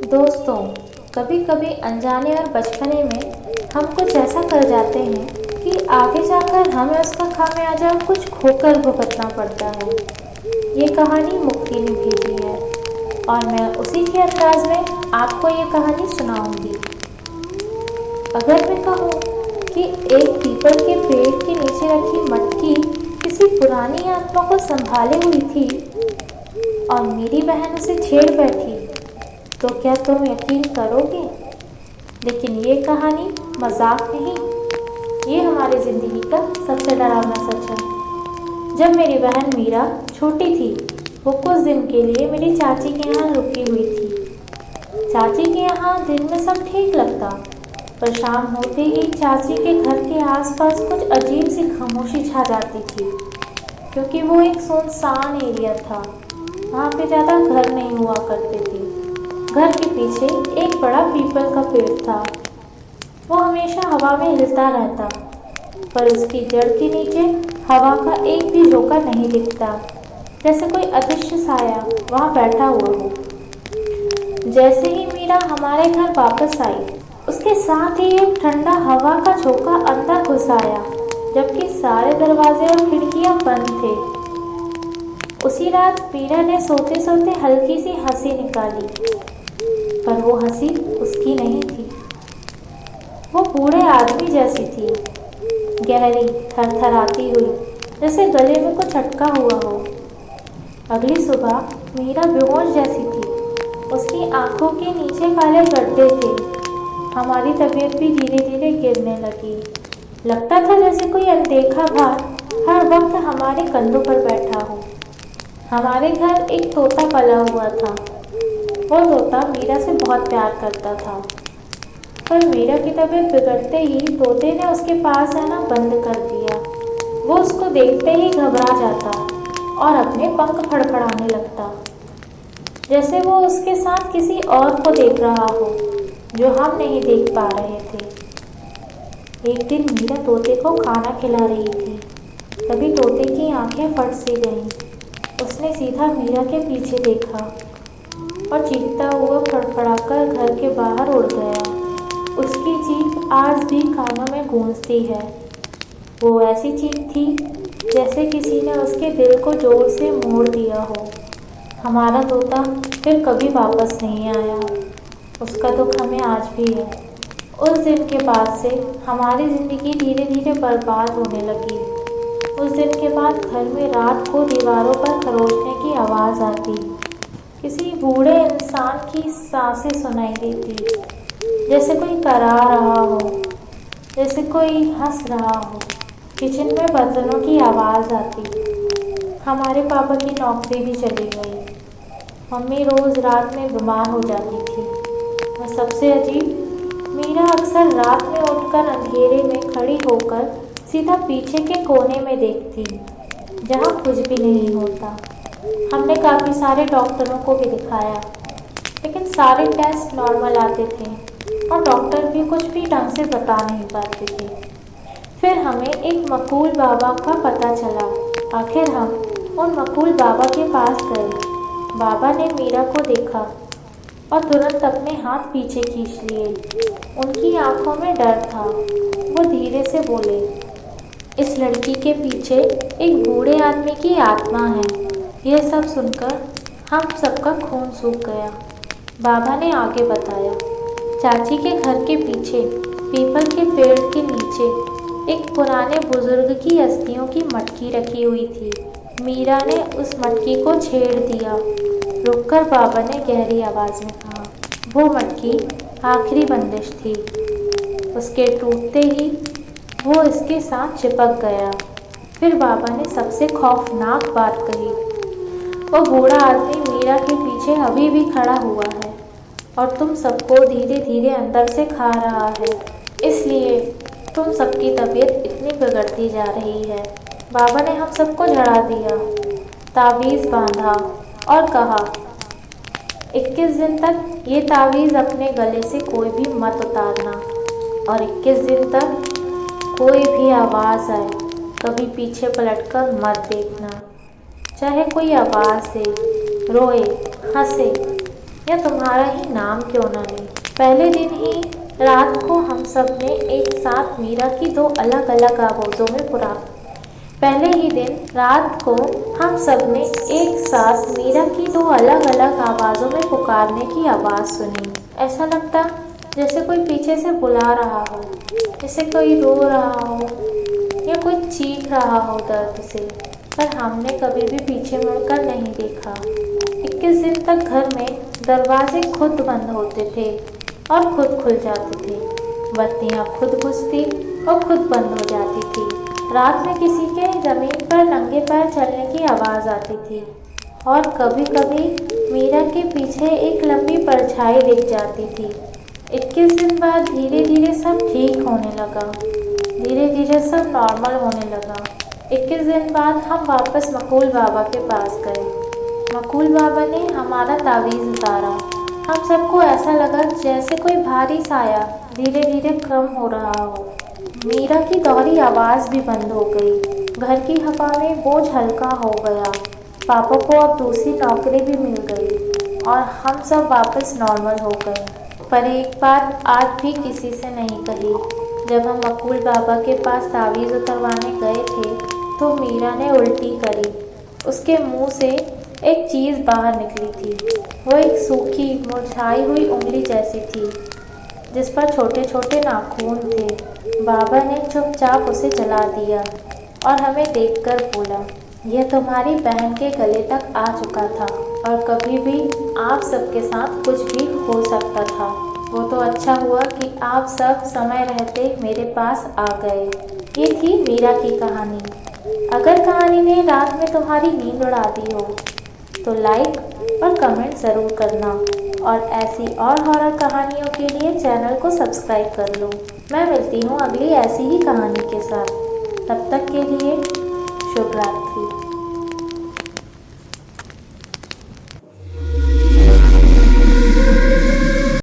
दोस्तों, कभी कभी अनजाने और बचपने में हम कुछ ऐसा कर जाते हैं कि आगे जाकर हमें उसका खामियाजा कुछ खोकर भुगतना पड़ता है। ये कहानी मुक्ति ने भेजी है और मैं उसी के अंदाज में आपको ये कहानी सुनाऊंगी। अगर मैं कहूँ कि एक पीपल के पेड़ के नीचे रखी मटकी किसी पुरानी आत्मा को संभाले हुई थी और मेरी बहन उसे छेड़ बैठी, तो क्या तुम यकीन करोगे? लेकिन ये कहानी मजाक नहीं, ये हमारी ज़िंदगी का सबसे डरावना सच है। जब मेरी बहन मीरा छोटी थी, वो कुछ दिन के लिए मेरी चाची के यहाँ रुकी हुई थी। चाची के यहाँ दिन में सब ठीक लगता, पर शाम होते ही चाची के घर के आसपास कुछ अजीब सी खामोशी छा जाती थी, क्योंकि वो एक सुनसान एरिया था। वहाँ पे ज़्यादा घर नहीं हुआ करते थे। घर के पीछे एक बड़ा पीपल का पेड़ था। वो हमेशा हवा में हिलता रहता, पर उसकी जड़ के नीचे हवा का एक भी झोंका नहीं दिखता, जैसे कोई अदृश्य साया वहाँ बैठा हुआ हो। जैसे ही मीरा हमारे घर वापस आई, उसके साथ ही एक ठंडा हवा का झोंका अंदर घुस आया, जबकि सारे दरवाजे और खिड़कियां बंद थे। उसी रात मीरा ने सोते सोते हल्की सी हंसी निकाली, पर वो हंसी उसकी नहीं थी। वो बूढ़े आदमी जैसी थी, गहरी, थरथराती हुई, जैसे गले में कुछ अटका हुआ हो। अगली सुबह मीरा बेहोश जैसी थी। उसकी आंखों के नीचे काले गड्ढे थे। हमारी तबीयत भी धीरे धीरे गिरने लगी। लगता था जैसे कोई अनदेखा भार हर वक्त हमारे कंधों पर बैठा हो। हमारे घर एक तोता पला हुआ था। वो तोता मीरा से बहुत प्यार करता था, पर मीरा की तबीयत बिगड़ते ही तोते ने उसके पास आना बंद कर दिया। वो उसको देखते ही घबरा जाता और अपने पंख फड़फड़ाने लगता, जैसे वो उसके साथ किसी और को देख रहा हो जो हम नहीं देख पा रहे थे। एक दिन मीरा तोते को खाना खिला रही थी, तभी तोते की आंखें फट सी गईं। उसने सीधा मीरा के पीछे देखा और चीखता हुआ फड़फड़ाकर घर के बाहर उड़ गया। उसकी चीख आज भी कानों में गूंजती है। वो ऐसी चीख थी जैसे किसी ने उसके दिल को जोर से मोड़ दिया हो। हमारा तोता फिर कभी वापस नहीं आया। उसका दुख हमें आज भी है। उस दिन के बाद से हमारी ज़िंदगी धीरे धीरे बर्बाद होने लगी। उस दिन के बाद घर में रात को दीवारों पर खरोचने की आवाज़ आती, किसी बूढ़े इंसान की सांसें सुनाई देती, जैसे कोई करा रहा हो, जैसे कोई हंस रहा हो। किचन में बर्तनों की आवाज़ आती। हमारे पापा की नौकरी भी चली गई। मम्मी रोज़ रात में बीमार हो जाती थी। और सबसे अजीब, मीरा अक्सर रात में उठकर अंधेरे में खड़ी होकर सीधा पीछे के कोने में देखती, जहाँ कुछ भी नहीं होता। हमने काफ़ी सारे डॉक्टरों को भी दिखाया, लेकिन सारे टेस्ट नॉर्मल आते थे और डॉक्टर भी कुछ भी ढंग से बता नहीं पाते थे। फिर हमें एक मकूल बाबा का पता चला। आखिर हम उन मकूल बाबा के पास गए। बाबा ने मीरा को देखा और तुरंत अपने हाथ पीछे खींच लिए। उनकी आंखों में डर था। वो धीरे से बोले, इस लड़की के पीछे एक बूढ़े आदमी की आत्मा है। यह सब सुनकर हम सबका खून सूख गया। बाबा ने आगे बताया, चाची के घर के पीछे पीपल के पेड़ के नीचे एक पुराने बुजुर्ग की अस्थियों की मटकी रखी हुई थी। मीरा ने उस मटकी को छेड़ दिया। रुककर बाबा ने गहरी आवाज़ में कहा, वो मटकी आखिरी बंदिश थी। उसके टूटते ही वो इसके साथ चिपक गया। फिर बाबा ने सबसे खौफनाक बात कही, वो बूढ़ा आदमी मीरा के पीछे अभी भी खड़ा हुआ है और तुम सबको धीरे धीरे अंदर से खा रहा है। इसलिए तुम सबकी तबीयत इतनी बिगड़ती जा रही है। बाबा ने हम सबको झड़ा दिया, तावीज़ बांधा और कहा, 21 दिन तक ये तावीज़ अपने गले से कोई भी मत उतारना और 21 दिन तक कोई भी आवाज़ आए कभी पीछे पलटकर मत देखना। चाहे कोई आवाज़ दे, रोए, हंसे या तुम्हारा ही नाम क्यों न ले। पहले दिन ही रात को हम सब ने एक साथ मीरा की दो अलग अलग आवाज़ों में पहले ही दिन रात को हम सब ने एक साथ मीरा की दो अलग अलग आवाज़ों में पुकारने की आवाज़ सुनी। ऐसा लगता जैसे कोई पीछे से बुला रहा हो, जैसे कोई रो रहा हो या कोई चीख रहा हो दर्द से। पर हमने कभी भी पीछे मुड़कर नहीं देखा। 21 दिन तक घर में दरवाजे खुद बंद होते थे और खुद खुल जाते थे। बत्तियाँ खुद बुझती और खुद बंद हो जाती थी। रात में किसी के ज़मीन पर नंगे पैर चलने की आवाज़ आती थी और कभी कभी मीरा के पीछे एक लंबी परछाई दिख जाती थी। 21 दिन बाद धीरे धीरे सब ठीक होने लगा। धीरे धीरे सब नॉर्मल होने लगा। 21 दिन बाद हम वापस मकूल बाबा के पास गए। मकूल बाबा ने हमारा तावीज़ उतारा। हम सबको ऐसा लगा जैसे कोई भारी साया धीरे धीरे कम हो रहा हो। मीरा की दोहरी आवाज़ भी बंद हो गई। घर की हवा में बोझ हल्का हो गया। पापा को अब दूसरी नौकरी भी मिल गई और हम सब वापस नॉर्मल हो गए। पर एक बात आज भी किसी से नहीं कही। जब हम मकूल बाबा के पास तावीज़ उतरवाने गए थे तो मीरा ने उल्टी करी। उसके मुंह से एक चीज़ बाहर निकली थी। वो एक सूखी मुरझाई हुई उंगली जैसी थी जिस पर छोटे छोटे नाखून थे। बाबा ने चुपचाप उसे जला दिया और हमें देखकर बोला, यह तुम्हारी बहन के गले तक आ चुका था और कभी भी आप सबके साथ कुछ भी हो सकता था। वो तो अच्छा हुआ कि आप सब समय रहते मेरे पास आ गए। ये थी मीरा की कहानी। अगर कहानी ने रात में तुम्हारी नींद उड़ा दी हो तो लाइक और कमेंट ज़रूर करना और ऐसी और हॉरर कहानियों के लिए चैनल को सब्सक्राइब कर लो। मैं मिलती हूँ अगली ऐसी ही कहानी के साथ। तब तक के लिए शुभ रात्रि।